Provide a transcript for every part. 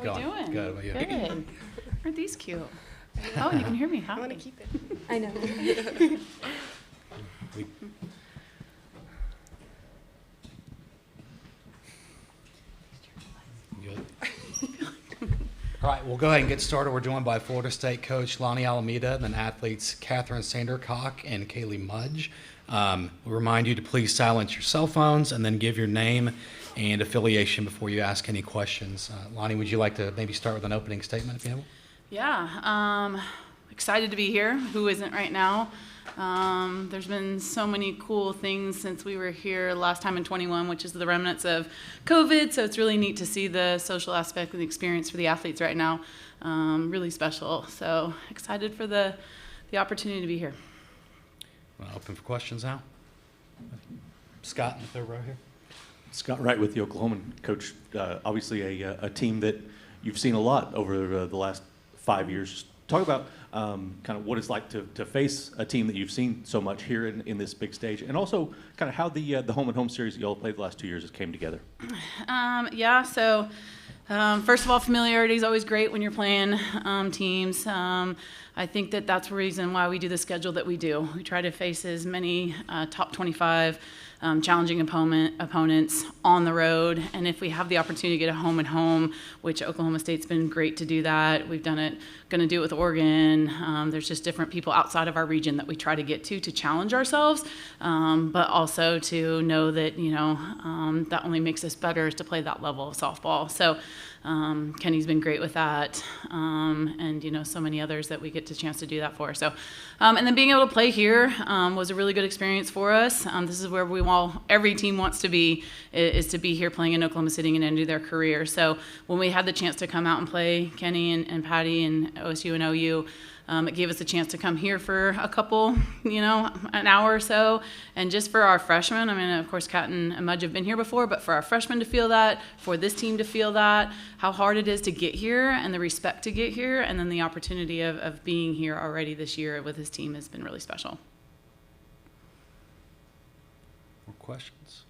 we doing? Good. Well, yeah. Good. Aren't these cute? Oh, and you can hear me. Hi. I want to keep it. I know. We- Good. All right, we'll go ahead and get started. We're joined by Florida State coach Lonnie Alameda, and then athletes Catherine Sandercock and Kaylee Mudge. We remind you to please silence your cell phones and then give your name and affiliation before you ask any questions. Lonnie, would you like to maybe start with an opening statement if you have one? Yeah, excited to be here. Who isn't right now? There's been so many cool things since we were here last time in 21, which is the remnants of COVID. So it's really neat to see the social aspect of the experience for the athletes right now. Really special. So excited for the opportunity to be here. Open for questions now. Scott in the third row here. Scott Wright with the Oklahoman. Coach, obviously a team that you've seen a lot over the last 5 years. Just talk about kind of what it's like to face a team that you've seen so much here in this big stage, and also kind of how the home and home series that you all played the last 2 years has came together. So first of all, familiarity is always great when you're playing teams. I think that's the reason why we do the schedule that we do. We try to face as many top 25 challenging opponents on the road, and if we have the opportunity to get a home and home, which Oklahoma State's been great to do that. We've done it, going to do it with Oregon. There's just different people outside of our region that we try to get to challenge ourselves, but also to know that, that only makes us better is to play that level of softball. So Kenny's been great with that, and so many others that we get the chance to do that for. So, and then being able to play here was a really good experience for us. This is where every team wants to be, is to be here playing in Oklahoma City and end their career. So when we had the chance to come out and play, Kenny and Patty and OSU and OU, it gave us a chance to come here for a couple, an hour or so. And just for our freshmen, I mean, of course, Kat and Mudge have been here before, but for our freshmen to feel that, for this team to feel that, how hard it is to get here and the respect to get here, and then the opportunity of being here already this year with his team has been really special. More questions?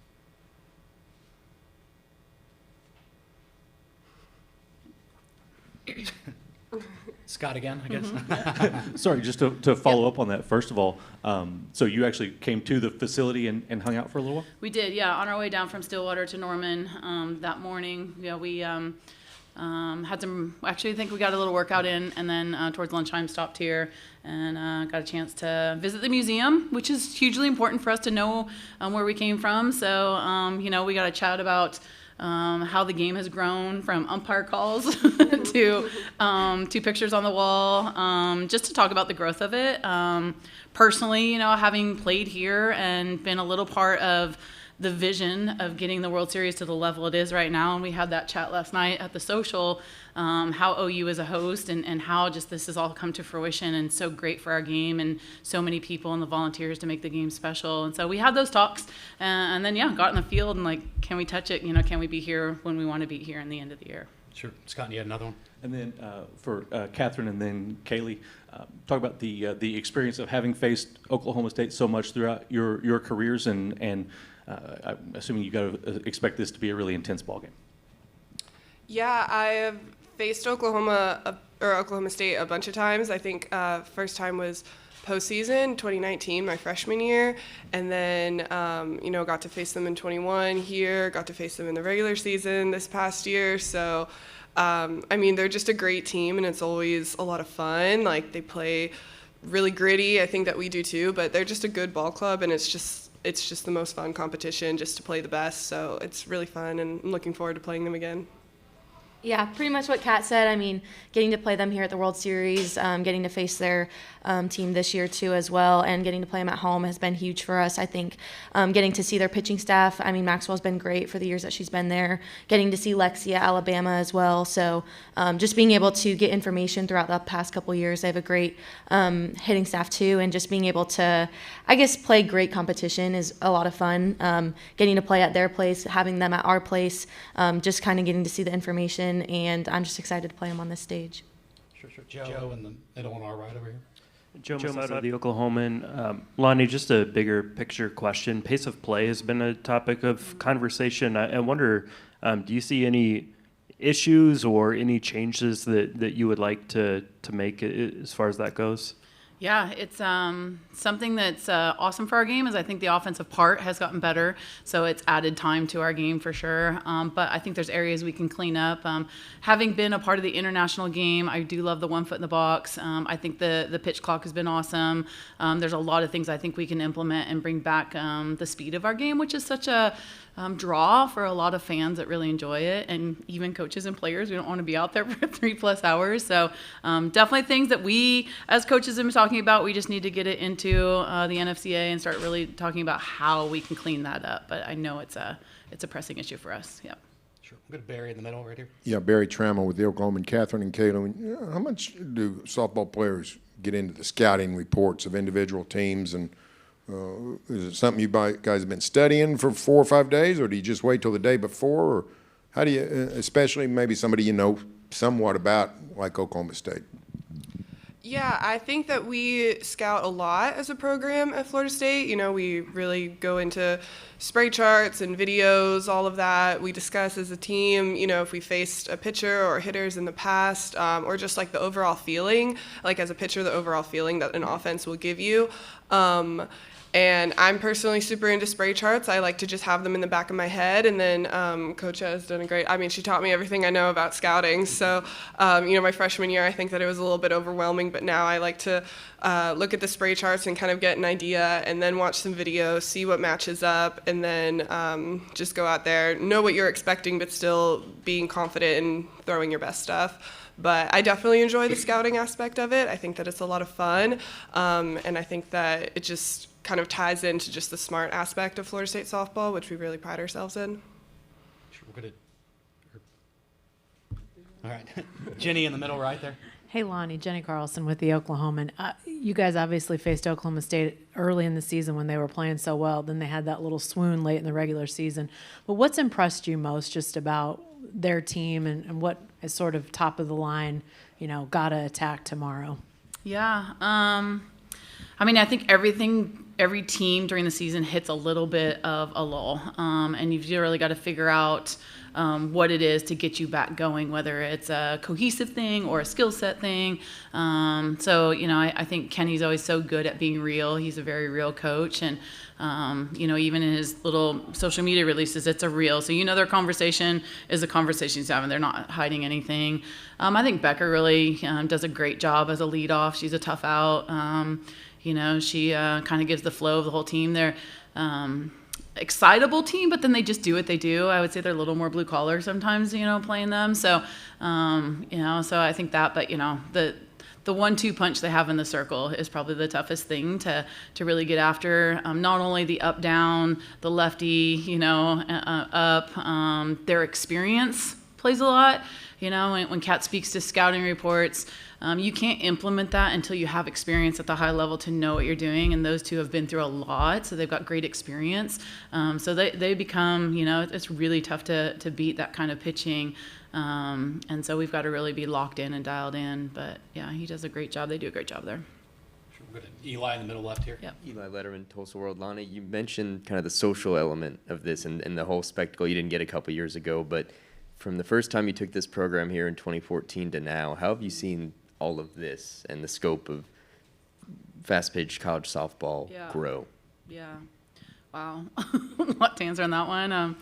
Scott again, I guess. Sorry, just to follow up on that, first of all, so you actually came to the facility and hung out for a little while? We did, yeah. On our way down from Stillwater to Norman that morning, we had some, actually I think we got a little workout in, and then towards lunchtime stopped here and got a chance to visit the museum, which is hugely important for us to know where we came from. So, we got to chat about how the game has grown from umpire calls to pictures on the wall, just to talk about the growth of it. Personally, having played here and been a little part of the vision of getting the World Series to the level it is right now, and we had that chat last night at the social, how OU is a host and how just this has all come to fruition and so great for our game and so many people and the volunteers to make the game special. And so we had those talks and then, got in the field and can we touch it? Can we be here when we want to be here in the end of the year? Sure. Scott, you had another one? And then for Catherine and then Kaylee, talk about the experience of having faced Oklahoma State so much throughout your careers, and I'm assuming you got to expect this to be a really intense ballgame. Yeah, I have faced Oklahoma State a bunch of times. I think first time was postseason 2019, my freshman year, and then got to face them in 21 here, got to face them in the regular season this past year. So they're just a great team, and it's always a lot of fun. They play really gritty. I think that we do too, but they're just a good ball club, and it's just the most fun competition just to play the best. So it's really fun, and I'm looking forward to playing them again. Yeah, pretty much what Kat said. Getting to play them here at the World Series, getting to face their team this year too as well, and getting to play them at home has been huge for us. I think getting to see their pitching staff. Maxwell's been great for the years that she's been there. Getting to see Lexi at Alabama as well. So just being able to get information throughout the past couple years. They have a great hitting staff too, and just being able to, play great competition is a lot of fun. Getting to play at their place, having them at our place, just kind of getting to see the information. And I'm just excited to play them on this stage. Sure. Joe in the middle on our right over here. Joe Masato, the Oklahoman. Lonnie, just a bigger picture question. Pace of play has been a topic of conversation. I wonder, do you see any issues or any changes that you would like to make as far as that goes? Yeah, it's something that's awesome for our game is I think the offensive part has gotten better, so it's added time to our game for sure. But I think there's areas we can clean up. Having been a part of the international game, I do love the 1 foot in the box. I think the pitch clock has been awesome. There's a lot of things I think we can implement and bring back the speed of our game, which is such a draw for a lot of fans that really enjoy it, and even coaches and players. We don't want to be out there for 3+ hours. So definitely things that we as coaches have been talking about. We just need to get it into the NFCA and start really talking about how we can clean that up. But I know it's a pressing issue for us. Yep. Sure. I'm going to Barry in the middle right here. Yeah, Barry Trammell with the Oklahoma, and Catherine and Kayla. How much do softball players get into the scouting reports of individual teams, and is it something you guys have been studying for 4 or 5 days, or do you just wait till the day before, or how do you, especially maybe somebody you know somewhat about, like Oklahoma State? Yeah, I think that we scout a lot as a program at Florida State. You know, we really go into spray charts and videos, all of that. We discuss as a team, you know, if we faced a pitcher or hitters in the past, or just like the overall feeling, like as a pitcher, the overall feeling that an offense will give you. And I'm personally super into spray charts. I like to just have them in the back of my head. And then Coach has done a great, I mean, she taught me everything I know about scouting. So, you know, my freshman year, I think that it was a little bit overwhelming. But now I like to look at the spray charts and kind of get an idea, and then watch some videos, see what matches up, and then just go out there, know what you're expecting, but still being confident and throwing your best stuff. But I definitely enjoy the scouting aspect of it. I think that it's a lot of fun. And I think that it just kind of ties into just the smart aspect of Florida State softball, which we really pride ourselves in. Sure, we're good. All right. Jenny in the middle right there. Hey, Lonnie, Jenny Carlson with the Oklahoman. You guys obviously faced Oklahoma State early in the season when they were playing so well. Then they had that little swoon late in the regular season. But what's impressed you most just about their team, and what is sort of top of the line, you know, gotta attack tomorrow? Yeah. I mean, I think every team during the season hits a little bit of a lull, and you've really got to figure out what it is to get you back going, whether it's a cohesive thing or a skill set thing. So, you know, I think Kenny's always so good at being real. He's a very real coach, and you know, even in his little social media releases, it's a real. So, you know, their conversation is a conversation he's having. They're not hiding anything. I think Becca really does a great job as a leadoff. She's a tough out. You know, she kind of gives the flow of the whole team. They're excitable team, but then they just do what they do. I would say they're a little more blue collar sometimes, you know, playing them. So, you know, so I think that, but you know, the 1-2 punch they have in the circle is probably the toughest thing to really get after. Not only the up down, the lefty, you know, up. Their experience plays a lot. You know, when Kat speaks to scouting reports, you can't implement that until you have experience at the high level to know what you're doing. And those two have been through a lot, so they've got great experience. So they become, you know, it's really tough to beat that kind of pitching. And so we've got to really be locked in and dialed in. But yeah, he does a great job. They do a great job there. Sure, we're good. Eli in the middle left here. Yep. Eli Letterman, Tulsa World. Lonnie, you mentioned kind of the social element of this and the whole spectacle you didn't get a couple years ago, but from the first time you took this program here in 2014 to now, how have you seen all of this and the scope of fast-pitch college softball grow? Yeah. Wow. A lot to answer on that one.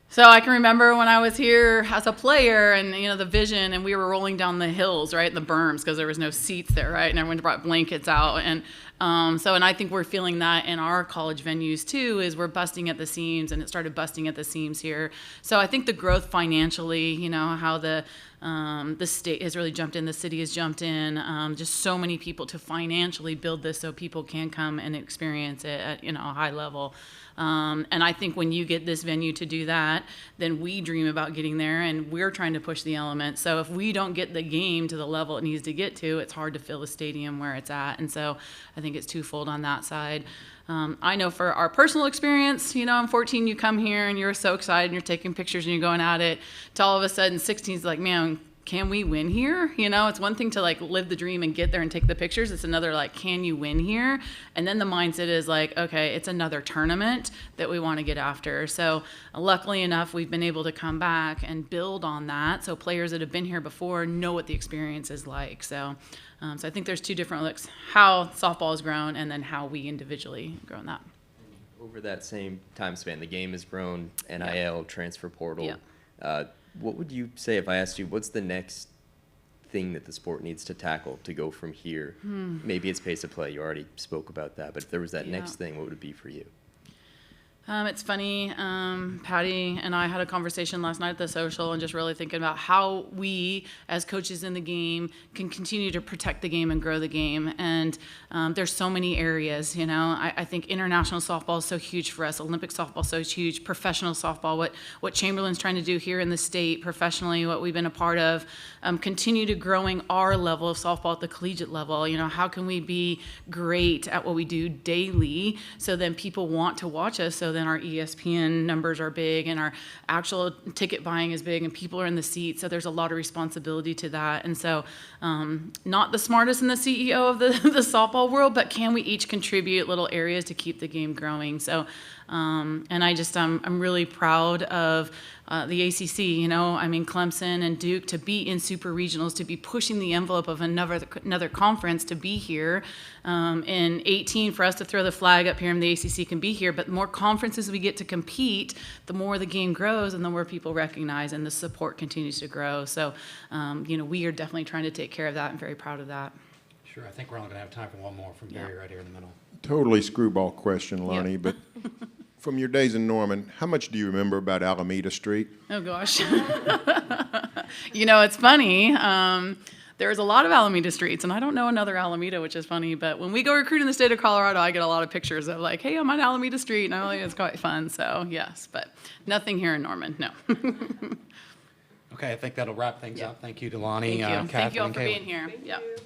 So I can remember when I was here as a player, and you know, the vision, and we were rolling down the hills, right, the berms, because there was no seats there, right, and everyone brought blankets out, and and I think we're feeling that in our college venues too, is we're busting at the seams, and it started busting at the seams here. So I think the growth financially, you know, how the state has really jumped in, the city has jumped in, just so many people to financially build this so people can come and experience it at, you know, a high level. And I think when you get this venue to do that, then we dream about getting there, and we're trying to push the element. So if we don't get the game to the level it needs to get to, it's hard to fill the stadium where it's at. And so I think it's twofold on that side. I know for our personal experience, you know, I'm 14, you come here and you're so excited and you're taking pictures and you're going at it, to all of a sudden 16 is like, man, can we win here? You know, it's one thing to like live the dream and get there and take the pictures. It's another like, can you win here? And then the mindset is like, okay, it's another tournament that we want to get after. So luckily enough, we've been able to come back and build on that. So players that have been here before know what the experience is like. So I think there's two different looks, how softball has grown and then how we individually grown that. Over that same time span, the game has grown, NIL, transfer portal. Yeah. What would you say if I asked you, what's the next thing that the sport needs to tackle to go from here? Maybe it's pace of play. You already spoke about that. But if there was that next thing, what would it be for you? It's funny, Patty and I had a conversation last night at the social and just really thinking about how we as coaches in the game can continue to protect the game and grow the game. And there's so many areas, you know. I think international softball is so huge for us. Olympic softball is so huge. Professional softball, what Chamberlain's trying to do here in the state professionally, what we've been a part of, continue to growing our level of softball at the collegiate level. You know, how can we be great at what we do daily so then people want to watch us, so then our ESPN numbers are big and our actual ticket buying is big and people are in the seats. So there's a lot of responsibility to that. And so not the smartest and the CEO of the softball world, but can we each contribute little areas to keep the game growing? So and I'm really proud of the ACC, you know, I mean, Clemson and Duke to be in super regionals, to be pushing the envelope of another conference, to be here. In 18, for us to throw the flag up here and the ACC can be here, but the more conferences we get to compete, the more the game grows and the more people recognize and the support continues to grow. So, you know, we are definitely trying to take care of that and very proud of that. Sure, I think we're only going to have time for one more from Barry right here in the middle. Totally screwball question, Lonnie, but from your days in Norman, how much do you remember about Alameda Street? Oh, gosh. You know, it's funny. There's a lot of Alameda streets, and I don't know another Alameda, which is funny. But when we go recruit in the state of Colorado, I get a lot of pictures of like, hey, I'm on Alameda Street, and I think it's quite fun. So, yes, but nothing here in Norman, no. Okay, I think that'll wrap things up. Thank you to Lonnie, Thank you. Thank you all Catherine, for Kayla. being here. Thank Yeah. you.